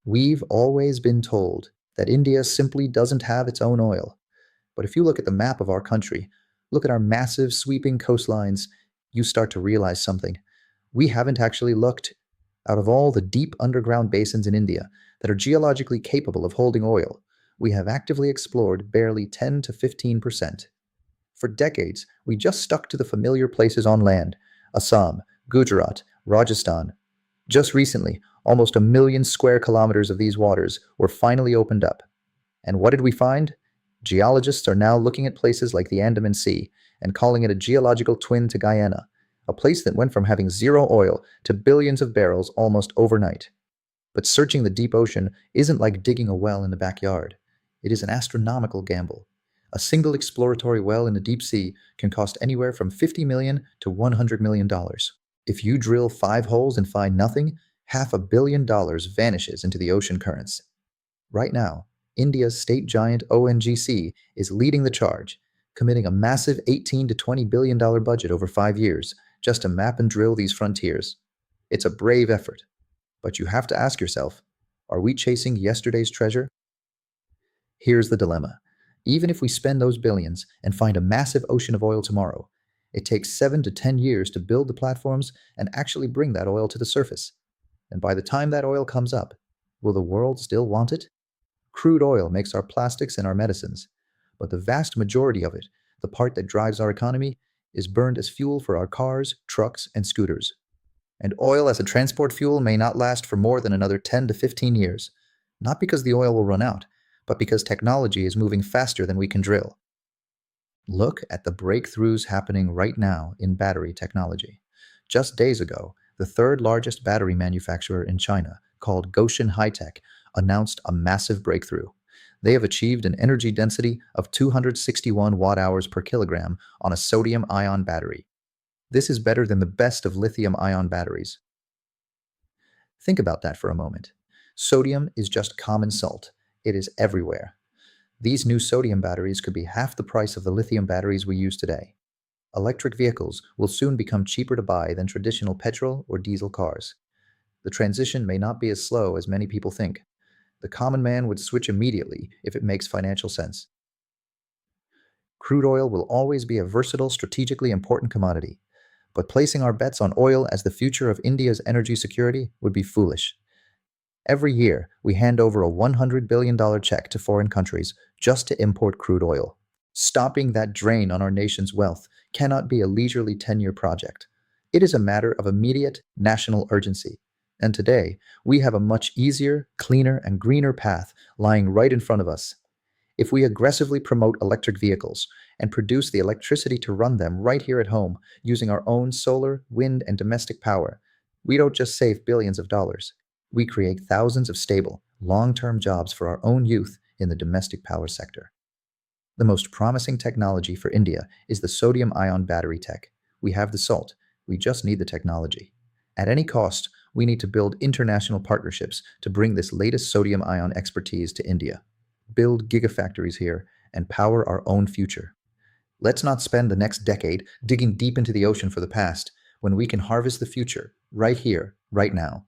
We've always been told that India simply doesn't have its own oil. But if you look at the map of our country, look at our massive sweeping coastlines, you start to realize something. We haven't actually looked. Out of all the deep underground basins in India that are geologically capable of holding oil, we have actively explored barely 10 to 15%. For decades, we just stuck to the familiar places on land: Assam, Gujarat, Rajasthan. Just recently, almost a million square kilometers of these waters were finally opened up. And what did we find? Geologists are now looking at places like the Andaman Sea and calling it a geological twin to Guyana, a place that went from having zero oil to billions of barrels almost overnight. But searching the deep ocean isn't like digging a well in the backyard. It is an astronomical gamble. A single exploratory well in the deep sea can cost anywhere from $50 million to $100 million. If you drill 5 holes and find nothing, $500 million vanishes into the ocean currents. Right now, India's state giant ONGC is leading the charge, committing a massive $18 to $20 billion budget over 5 years just to map and drill these frontiers. It's a brave effort, but you have to ask yourself, are we chasing yesterday's treasure? Here's the dilemma. Even if we spend those billions and find a massive ocean of oil tomorrow, it takes 7 to 10 years to build the platforms and actually bring that oil to the surface. And by the time that oil comes up, will the world still want it? Crude oil makes our plastics and our medicines, but the vast majority of it, the part that drives our economy, is burned as fuel for our cars, trucks, and scooters. And oil as a transport fuel may not last for more than another 10 to 15 years, not because the oil will run out, but because technology is moving faster than we can drill. Look at the breakthroughs happening right now in battery technology. Just days ago, the third largest battery manufacturer in China, called Goshen High-Tech, announced a massive breakthrough. They have achieved an energy density of 261 watt-hours per kilogram on a sodium-ion battery. This is better than the best of lithium-ion batteries. Think about that for a moment. Sodium is just common salt. It is everywhere. These new sodium batteries could be half the price of the lithium batteries we use today. Electric vehicles will soon become cheaper to buy than traditional petrol or diesel cars. The transition may not be as slow as many people think. The common man would switch immediately if it makes financial sense. Crude oil will always be a versatile, strategically important commodity, but placing our bets on oil as the future of India's energy security would be foolish. Every year, we hand over a $100 billion check to foreign countries just to import crude oil. Stopping that drain on our nation's wealth cannot be a leisurely 10-year project. It is a matter of immediate national urgency. And today, we have a much easier, cleaner, and greener path lying right in front of us. If we aggressively promote electric vehicles and produce the electricity to run them right here at home using our own solar, wind, and domestic power, we don't just save billions of dollars. We create thousands of stable, long-term jobs for our own youth in the domestic power sector. The most promising technology for India is the sodium-ion battery tech. We have the salt. We just need the technology. At any cost, we need to build international partnerships to bring this latest sodium-ion expertise to India. Build gigafactories here and power our own future. Let's not spend the next decade digging deep into the ocean for the past when we can harvest the future right here, right now.